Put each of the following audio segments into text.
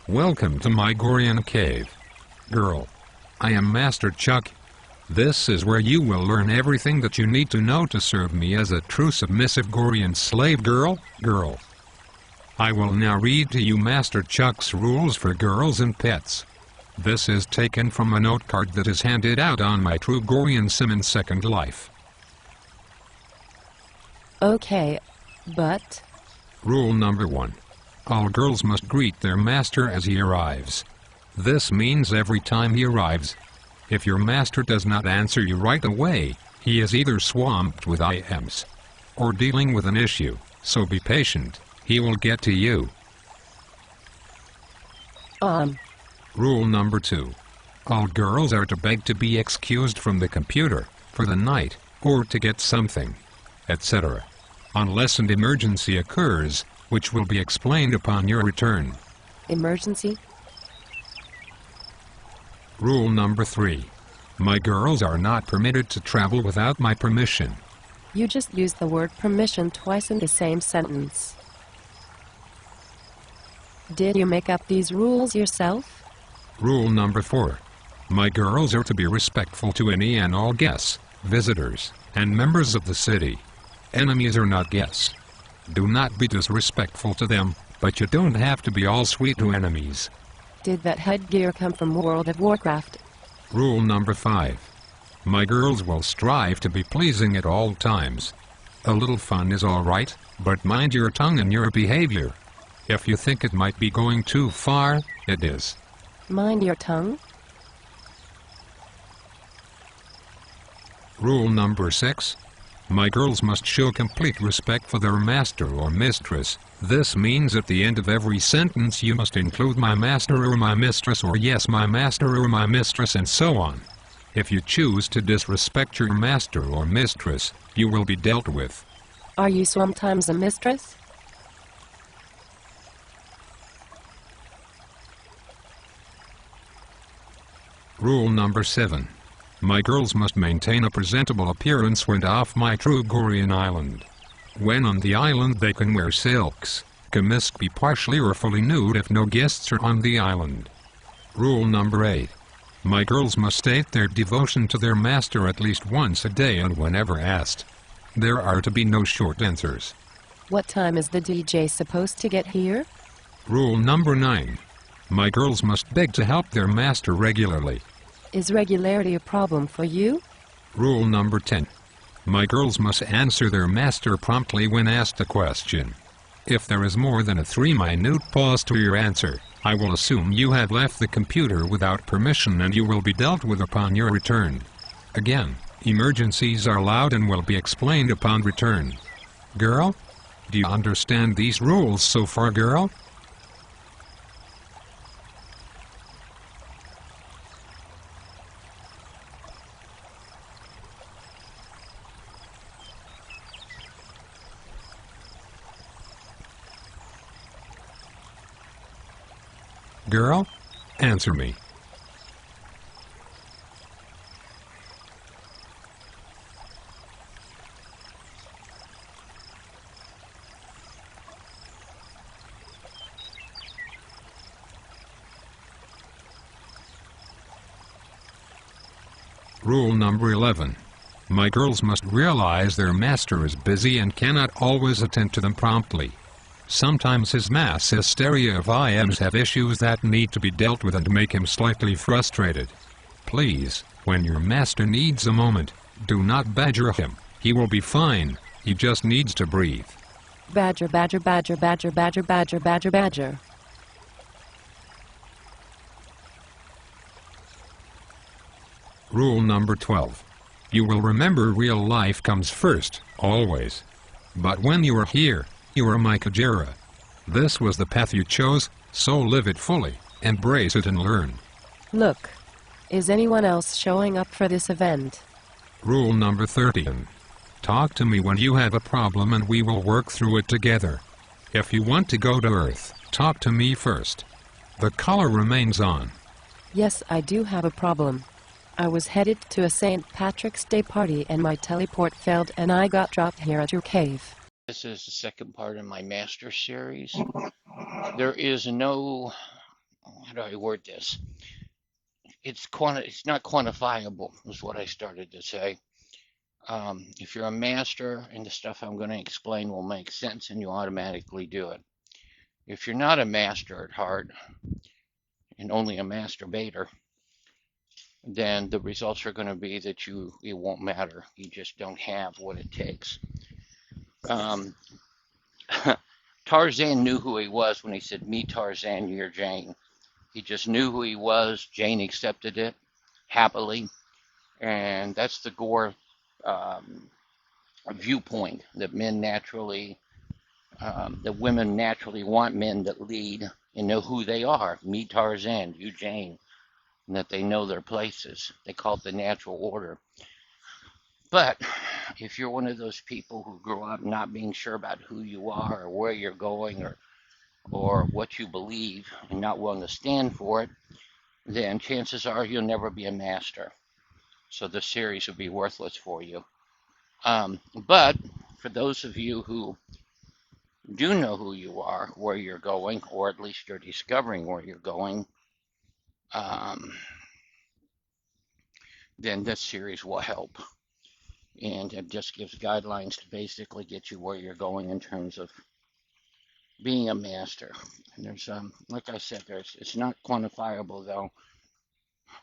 Welcome to my Gorean cave. Girl, I am Master Chuck. This is where you will learn everything that you need to know to serve me as a true submissive Gorean slave girl. I will now read to you Master Chuck's rules for girls and pets. This is taken from a note card that is handed out on my True Gorean Sim in Second Life. Okay, but... Rule number 1. All girls must greet their master as he arrives. This means every time he arrives, if your master does not answer you right away, he is either swamped with IMs or dealing with an issue, so be patient, he will get to you. Rule number 2. All girls are to beg to be excused from the computer for the night, or to get something, etc. Unless an emergency occurs, which will be explained upon your return. Emergency? Rule number 3. My girls are not permitted to travel without my permission. You just used the word permission twice in the same sentence. Did you make up these rules yourself? Rule number 4. My girls are to be respectful to any and all guests, visitors, and members of the city. Enemies are not guests. Do not be disrespectful to them, but you don't have to be all sweet to enemies. Did that headgear come from World of Warcraft? Rule number 5. My girls will strive to be pleasing at all times. A little fun is alright, but mind your tongue and your behavior. If you think it might be going too far, it is. Mind your tongue? Rule number 6. My girls must show complete respect for their master or mistress. This means at the end of every sentence you must include my master or my mistress, or yes, my master or my mistress, and so on. If you choose to disrespect your master or mistress, you will be dealt with. Are you sometimes a mistress? Rule number 7. My girls must maintain a presentable appearance when off my True Gorean island. When on the island they can wear silks, kamisk, be partially or fully nude if no guests are on the island. Rule number 8. My girls must state their devotion to their master at least once a day and whenever asked. There are to be no short answers. What time is the DJ supposed to get here? Rule number 9. My girls must beg to help their master regularly. Is regularity a problem for you? Rule number 10. My girls must answer their master promptly when asked a question. If there is more than a 3-minute pause to your answer, I will assume you have left the computer without permission and you will be dealt with upon your return. Again, emergencies are allowed and will be explained upon return. Girl? Do you understand these rules so far, girl? Girl, answer me. Rule number 11. My girls must realize their master is busy and cannot always attend to them promptly. Sometimes his mass hysteria of IMs have issues that need to be dealt with and make him slightly frustrated. Please, when your master needs a moment, do not badger him. He will be fine. He just needs to breathe. Badger, badger, badger, badger, badger, badger, badger, badger. Rule number 12. You will remember real life comes first, always. But when you are here, you are my Kajira. This was the path you chose, so live it fully, embrace it and learn. Look, is anyone else showing up for this event? Rule number 13. Talk to me when you have a problem and we will work through it together. If you want to go to Earth, talk to me first. The color remains on. Yes, I do have a problem. I was headed to a St. Patrick's Day party and my teleport failed and I got dropped here at your cave. This is the second part in my Master series. There is no how do I word this? It's not quantifiable, is what I started to say. If you're a master and the stuff I'm going to explain will make sense and you automatically do it. If you're not a master at heart and only a masturbator, then the results are going to be that it won't matter. You just don't have what it takes. Um, Tarzan knew who he was when he said, "Me, Tarzan, you're Jane." He just knew who he was. Jane accepted it happily, and that's the Gore um, viewpoint that that women naturally want men that lead and know who they are. Me, Tarzan, you, Jane, and that they know their places. They call it the natural order. But if you're one of those people who grew up not being sure about who you are or where you're going or what you believe and not willing to stand for it, then chances are you'll never be a master. So the series will be worthless for you. But for those of you who do know who you are, where you're going, or at least you're discovering where you're going, um, then this series will help. And it just gives guidelines to basically get you where you're going in terms of being a master. And there's, like I said, it's not quantifiable though.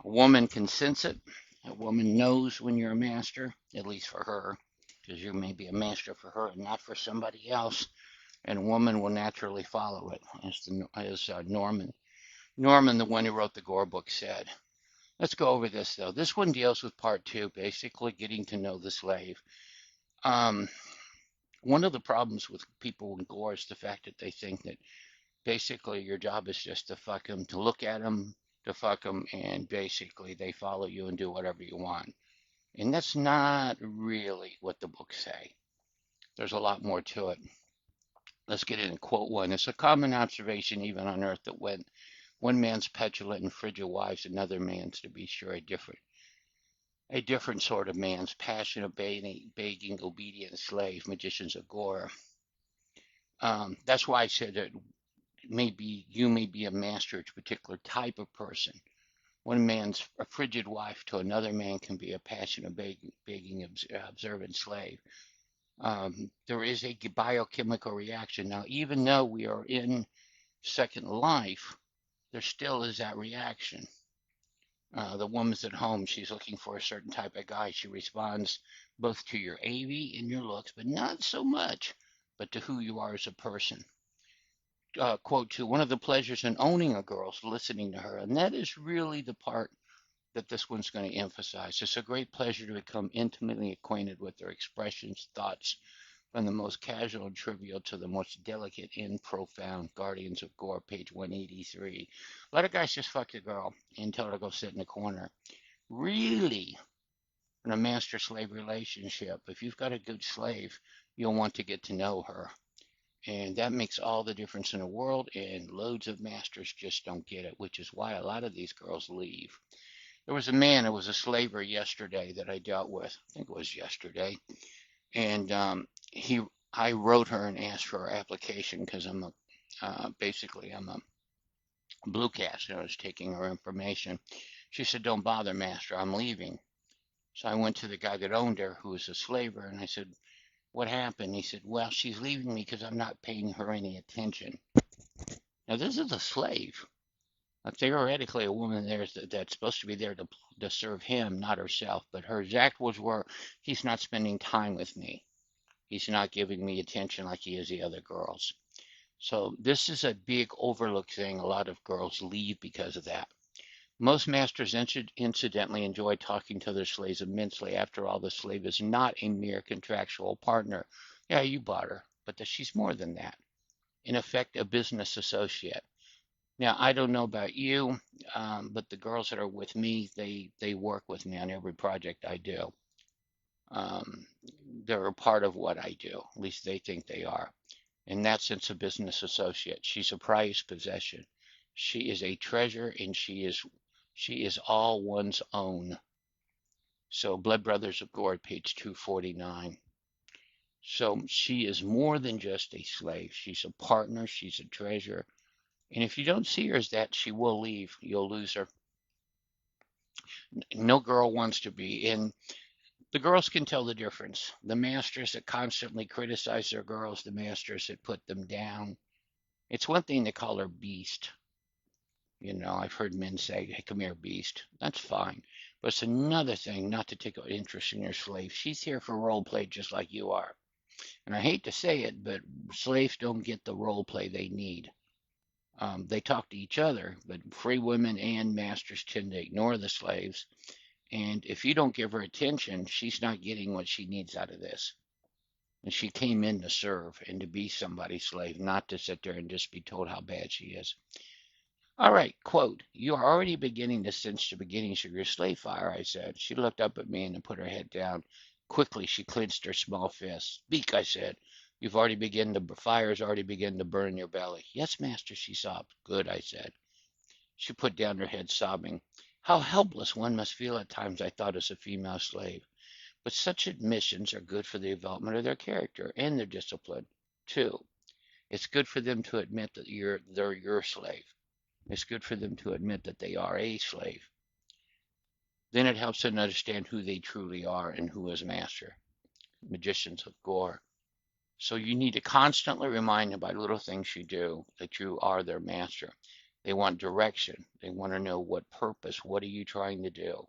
A woman can sense it. A woman knows when you're a master, at least for her, because you may be a master for her and not for somebody else. And a woman will naturally follow it, as Norman, the one who wrote the Gore book, said. Let's go over this though. This one deals with part two, basically getting to know the slave. Um, One of the problems with people in Gore is the fact that they think that basically your job is just to fuck them, to look at them, to fuck them, and basically they follow you and do whatever you want. And that's not really what the books say. There's a lot more to it. Let's get in and quote one. It's a common observation even on earth that when one man's petulant and frigid wives, another man's, to be sure, a different sort of man's passionate, begging, obedient slave, magicians of Gore. That's why I said that maybe you may be a master to a particular type of person. One man's a frigid wife to another man can be a passionate, begging, observant slave. There is a biochemical reaction. Now, even though we are in Second Life, there still is that reaction. The woman's at home, she's looking for a certain type of guy. She responds both to your AV and your looks, but not so much, but to who you are as a person. Quote two, one of the pleasures in owning a girl is listening to her. And that is really the part that this one's going to emphasize. It's a great pleasure to become intimately acquainted with their expressions, thoughts, from the most casual and trivial to the most delicate and profound. Guardians of Gore, page 183. A lot of guys just fuck the girl and tell her to go sit in the corner. Really, in a master-slave relationship, if you've got a good slave, you'll want to get to know her. And that makes all the difference in the world, and loads of masters just don't get it, which is why a lot of these girls leave. There was a man who was a slaver yesterday that I dealt with. I think it was yesterday. And I wrote her and asked for her application because basically I'm a blue cast and I was taking her information. She said, "Don't bother, master, I'm leaving." So I went to the guy that owned her, who was a slaver, and I said, "What happened?" He said, "Well, she's leaving me because I'm not paying her any attention." Now, this is a slave. Theoretically, a woman that's supposed to be there to serve him, not herself. But her exact words were, "He's not spending time with me. He's not giving me attention like he is the other girls." So this is a big overlooked thing. A lot of girls leave because of that. Most masters incidentally enjoy talking to their slaves immensely. After all, the slave is not a mere contractual partner. Yeah, you bought her, but she's more than that. In effect, a business associate. Now, I don't know about you, but the girls that are with me, they work with me on every project I do. Um, they're a part of what I do. At least they think they are. In that sense, a business associate. She's a prized possession. She is a treasure, and she is all one's own. So, Blood Brothers of Gore, page 249. So she is more than just a slave. She's a partner. She's a treasure. And if you don't see her as that, she will leave. You'll lose her. No girl wants to be. And the girls can tell the difference. The masters that constantly criticize their girls, the masters that put them down. It's one thing to call her beast. I've heard men say, "Hey, come here, beast." That's fine. But it's another thing not to take an interest in your slave. She's here for role play just like you are. And I hate to say it, but slaves don't get the role play they need. They talk to each other, but free women and masters tend to ignore the slaves. And if you don't give her attention, she's not getting what she needs out of this. And she came in to serve and to be somebody's slave, not to sit there and just be told how bad she is. All right, quote, "You are already beginning to sense the beginnings of your slave fire," I said. She looked up at me and put her head down. Quickly, she clenched her small fist. "Speak," I said. The fire's already begun to burn in your belly." "Yes, master," she sobbed. "Good," I said. She put down her head, sobbing. How helpless one must feel at times, I thought, as a female slave. But such admissions are good for the development of their character and their discipline, too. It's good for them to admit that they're your slave. It's good for them to admit that they are a slave. Then it helps them understand who they truly are and who is master. Magicians of Gore. So you need to constantly remind them by little things you do that you are their master. They want direction. They want to know what purpose, what are you trying to do?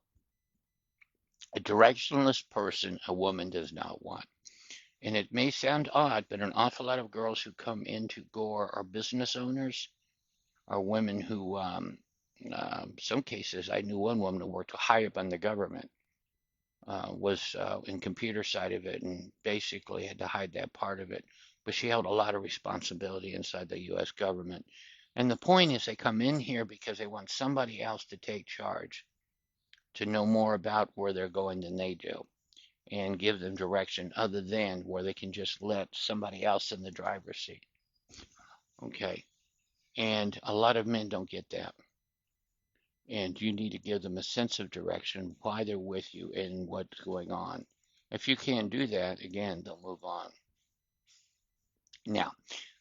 A directionless person, a woman does not want. And it may sound odd, but an awful lot of girls who come into Gore are business owners, are women who, some cases, I knew one woman who worked high up in the government, was in computer side of it and basically had to hide that part of it. But she held a lot of responsibility inside the U.S. government. And the point is, they come in here because they want somebody else to take charge, to know more about where they're going than they do, and give them direction other than where they can just let somebody else in the driver's seat. Okay. And a lot of men don't get that. And you need to give them a sense of direction, why they're with you, and what's going on. If you can't do that, again, they'll move on. Now,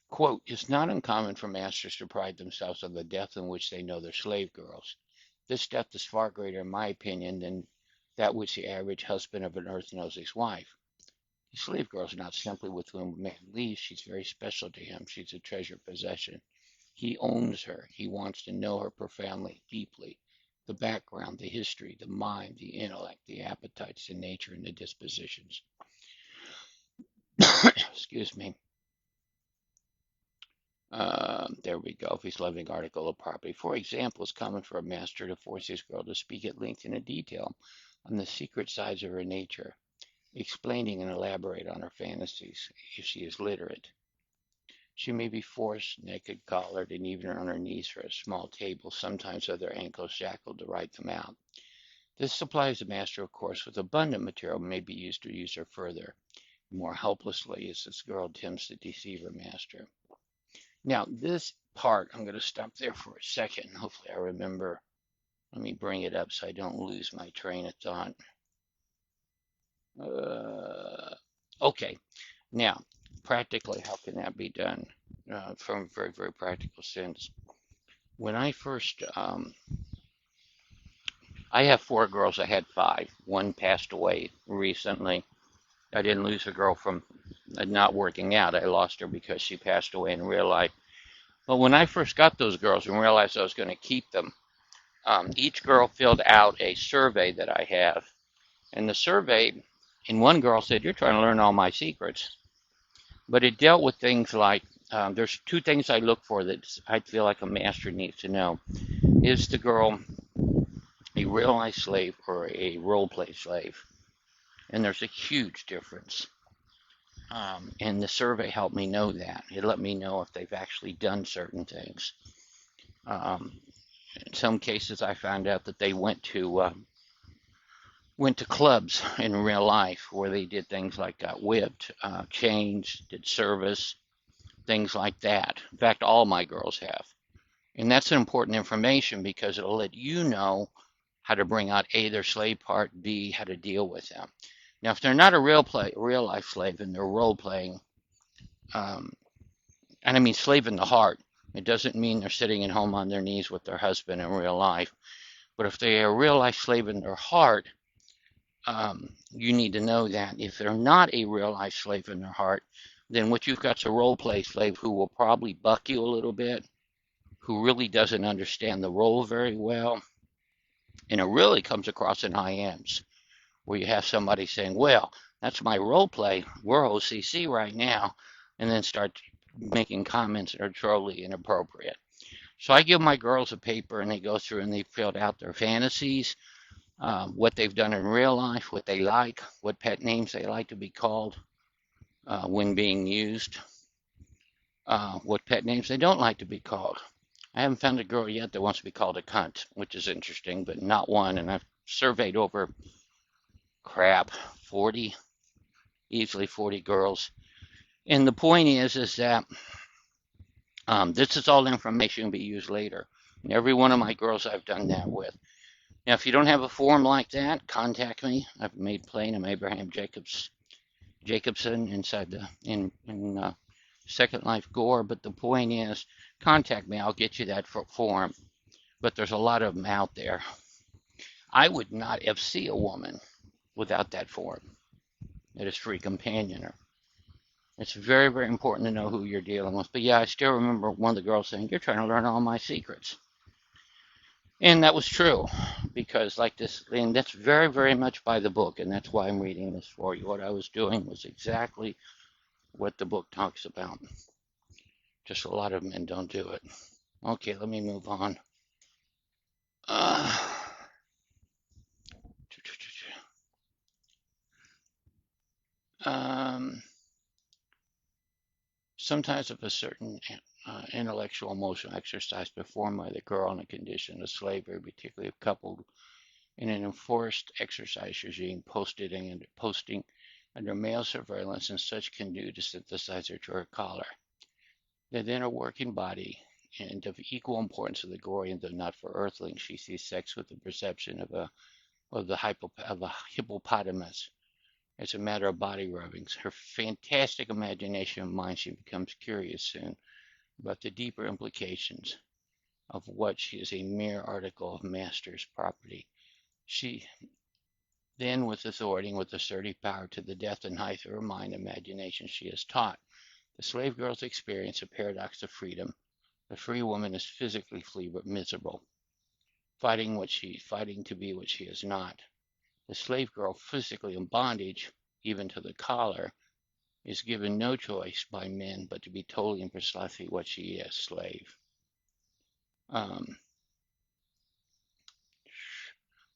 quote, "It's not uncommon for masters to pride themselves on the depth in which they know their slave girls. This depth is far greater, in my opinion, than that which the average husband of an earth knows his wife. The slave girl is not simply with whom a man leaves. She's very special to him. She's a treasured possession. He owns her. He wants to know her profoundly, deeply. The background, the history, the mind, the intellect, the appetites, the nature, and the dispositions." Excuse me. There we go. If he's living article of property. For example, it's common for a master to force his girl to speak at length and in detail on the secret sides of her nature, explaining and elaborate on her fantasies if she is literate. She may be forced, naked, collared, and even on her knees for a small table, sometimes with her ankles shackled to write them out. This supplies the master, of course, with abundant material may be used to use her further, more helplessly as this girl attempts to deceive her master. Now, this part, I'm going to stop there for a second. Hopefully I remember. Let me bring it up so I don't lose my train of thought. Okay, now, practically, how can that be done? From a very, very practical sense. When I first, I have 4 girls. I had 5. One passed away recently. I didn't lose a girl from not working out. I lost her because she passed away in real life. But when I first got those girls and realized I was going to keep them, each girl filled out a survey that I have. And the survey, and one girl said, "You're trying to learn all my secrets." But it dealt with things like, there's 2 things I look for that I feel like a master needs to know. Is the girl a real life slave or a role play slave? And there's a huge difference. And the survey helped me know that. It let me know if they've actually done certain things. In some cases, I found out that they went to clubs in real life where they did things like got whipped, chains, did service, things like that. In fact, all my girls have. And that's important information because it'll let you know how to bring out A, their slave part, B, how to deal with them. Now, if they're not a real life slave and they're role playing, and I mean slave in the heart, It doesn't mean they're sitting at home on their knees with their husband in real life. But if they are a real life slave in their heart, you need to know that if they're not a real life slave in their heart, then what you've got is a role play slave who will probably buck you a little bit, who really doesn't understand the role very well. And it really comes across in IMs where you have somebody saying, well, that's my role play. We're OCC right now. And then start making comments that are totally inappropriate. So I give my girls a paper and they go through and they filled out their fantasies, what they've done in real life, what they like, what pet names they like to be called when being used, what pet names they don't like to be called. I haven't found a girl yet that wants to be called a cunt, which is interesting, but not one. And I've surveyed over, 40, easily 40 girls. And the point is that this is all information to be used later. And every one of my girls I've done that with. Now, if you don't have a form like that, contact me. I've made plain. I'm Abraham Jacobson inside in Second Life Gore. But the point is, contact me. I'll get you that form. But there's a lot of them out there. I would not FC a woman without that form. It is free companioner. It's very, very important to know who you're dealing with. But yeah, I still remember one of the girls saying, you're trying to learn all my secrets. And that was true, because like this, and that's very, very much by the book, and that's why I'm reading this for you. What I was doing was exactly what the book talks about. Just a lot of men don't do it. Okay, let me move on. Sometimes if a certain intellectual emotional exercise performed by the girl in a condition of slavery, particularly if coupled in an enforced exercise regime posting under male surveillance, and such can do to synthesize her to her collar. The then a working body and of equal importance to the Gorian, though not for earthlings, she sees sex with the perception of a hippopotamus. It's a matter of body rubbings. Her fantastic imagination of mind, she becomes curious soon about the deeper implications of what she is a mere article of master's property. She then, with authority and with assertive power to the depth and height of her mind imagination, she is taught. The slave girl's experience a paradox of freedom. The free woman is physically free but miserable, fighting to be what she is not. The slave girl, physically in bondage, even to the collar, is given no choice by men but to be totally and precisely what she is, slave.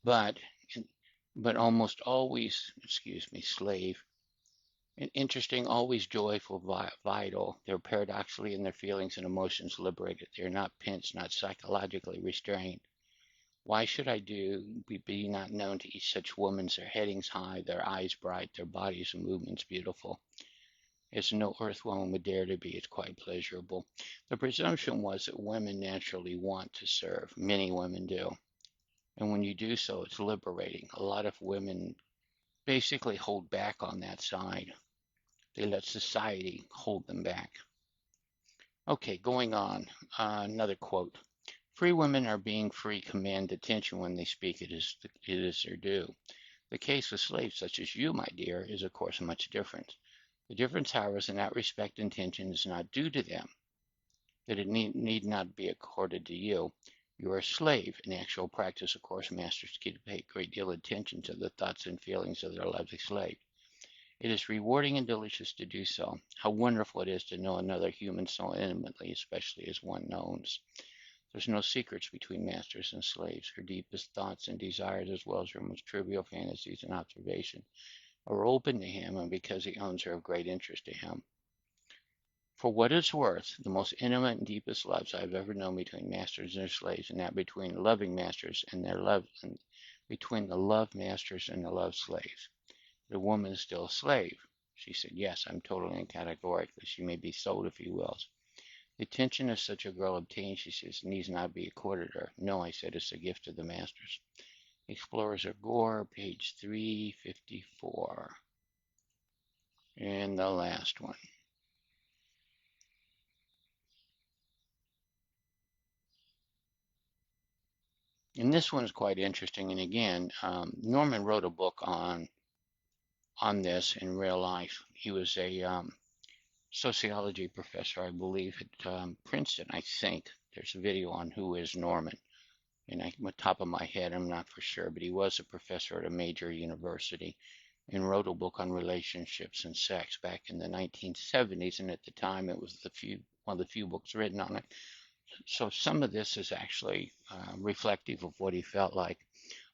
But almost always, slave. And interesting, always joyful, vital. They're paradoxically in their feelings and emotions liberated. They're not pinched, not psychologically restrained. Why should I be not known to each such woman's their headings high, their eyes bright, their bodies and movements beautiful? As no earth woman would dare to be, it's quite pleasurable. The presumption was that women naturally want to serve. Many women do. And when you do so, it's liberating. A lot of women basically hold back on that side. They let society hold them back. Okay, going on. Another quote. Free women are being free command attention when they speak. It is their due. The case with slaves such as you, my dear, is of course much different. The difference, however, is in that respect intention is not due to them, that it need not be accorded to you. You are a slave. In actual practice, of course, masters pay a great deal of attention to the thoughts and feelings of their lovely slave. It is rewarding and delicious to do so. How wonderful it is to know another human so intimately, especially as one knows. There's no secrets between masters and slaves. Her deepest thoughts and desires, as well as her most trivial fantasies and observation, are open to him, and because he owns her, of great interest to him. For what it's worth, the most intimate and deepest loves I have ever known between masters and their slaves, and that between loving masters and their love, and between the love masters and the love slaves. The woman is still a slave. She said, yes, I'm totally and categorically. She may be sold if you will. The attention of such a girl obtained, she says, needs not be accorded her. No, I said, it's a gift of the masters. Explorers of Gore, page 354. And the last one. And this one's quite interesting. And again, Norman wrote a book on this in real life. He was a sociology professor, I believe, at Princeton, I think. There's a video on Who is Norman. And on the top of my head, I'm not for sure, but he was a professor at a major university and wrote a book on relationships and sex back in the 1970s. And at the time, it was one of the few books written on it. So some of this is actually reflective of what he felt like.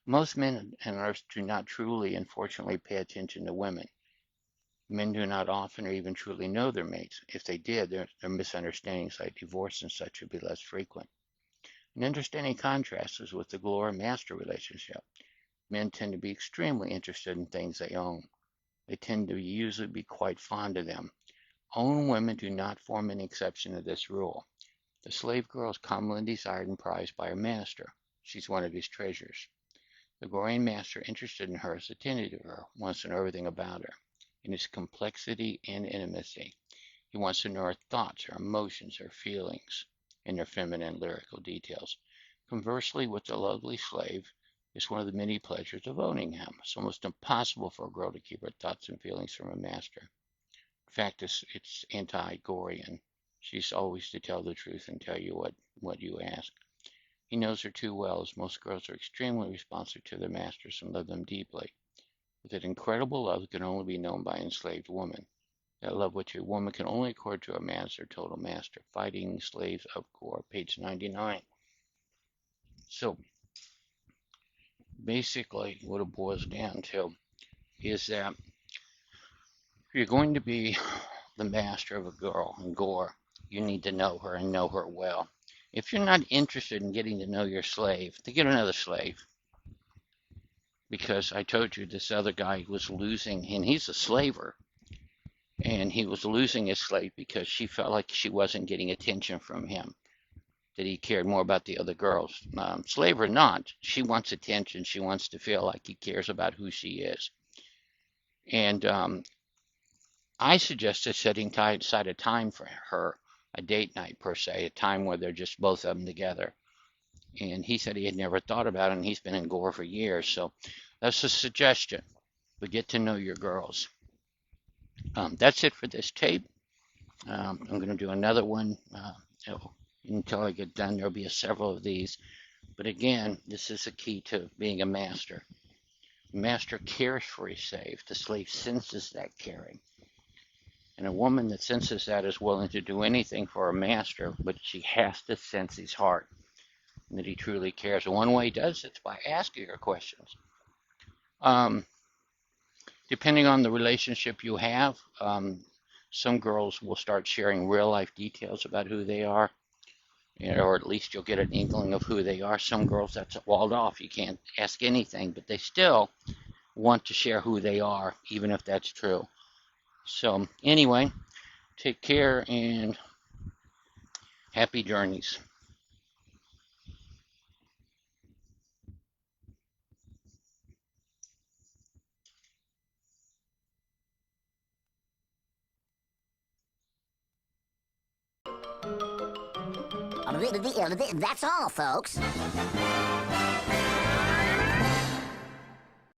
Most men on earth do not truly, unfortunately, pay attention to women. Men do not often or even truly know their mates. If they did, their misunderstandings like divorce and such would be less frequent. An interesting contrast is with the galore-master relationship. Men tend to be extremely interested in things they own. They tend to usually be quite fond of them. Owned women do not form an exception to this rule. The slave girl is commonly desired and prized by her master. She's one of his treasures. The Gorean master, interested in her, is attentive to her, wants to know everything about her, in its complexity and intimacy. He wants to know her thoughts, her emotions, her feelings, and their feminine lyrical details. Conversely, with the lovely slave, it's one of the many pleasures of owning him. It's almost impossible for a girl to keep her thoughts and feelings from a master. In fact, it's anti-Gorean. She's always to tell the truth and tell you what you ask. He knows her too well, as most girls are extremely responsive to their masters and love them deeply. But that incredible love can only be known by an enslaved woman. That love which a woman can only accord to a man as their total master. Fighting Slaves of Gore, page 99. So basically, what it boils down to is that if you're going to be the master of a girl in Gore, you need to know her and know her well. If you're not interested in getting to know your slave, then get another slave. Because I told you this other guy was losing, and he's a slaver, and he was losing his slave because she felt like she wasn't getting attention from him, that he cared more about the other girls. Slave or not, she wants attention. She wants to feel like he cares about who she is. And I suggested setting aside a time for her, a date night per se, a time where they're just both of them together. And he said he had never thought about it, and he's been in Gore for years. So that's a suggestion. But get to know your girls. That's it for this tape. I'm going to do another one until I get done. There'll be several of these. But again, this is a key to being a master. The master cares for his slave. The slave senses that caring. And a woman that senses that is willing to do anything for a master, but she has to sense his heart and that he truly cares. And one way he does it is by asking her questions. Depending on the relationship you have, some girls will start sharing real life details about who they are, or at least you'll get an inkling of who they are. Some girls, that's walled off. You can't ask anything, but they still want to share who they are, even if that's true. So anyway, take care and happy journeys. That's all, folks.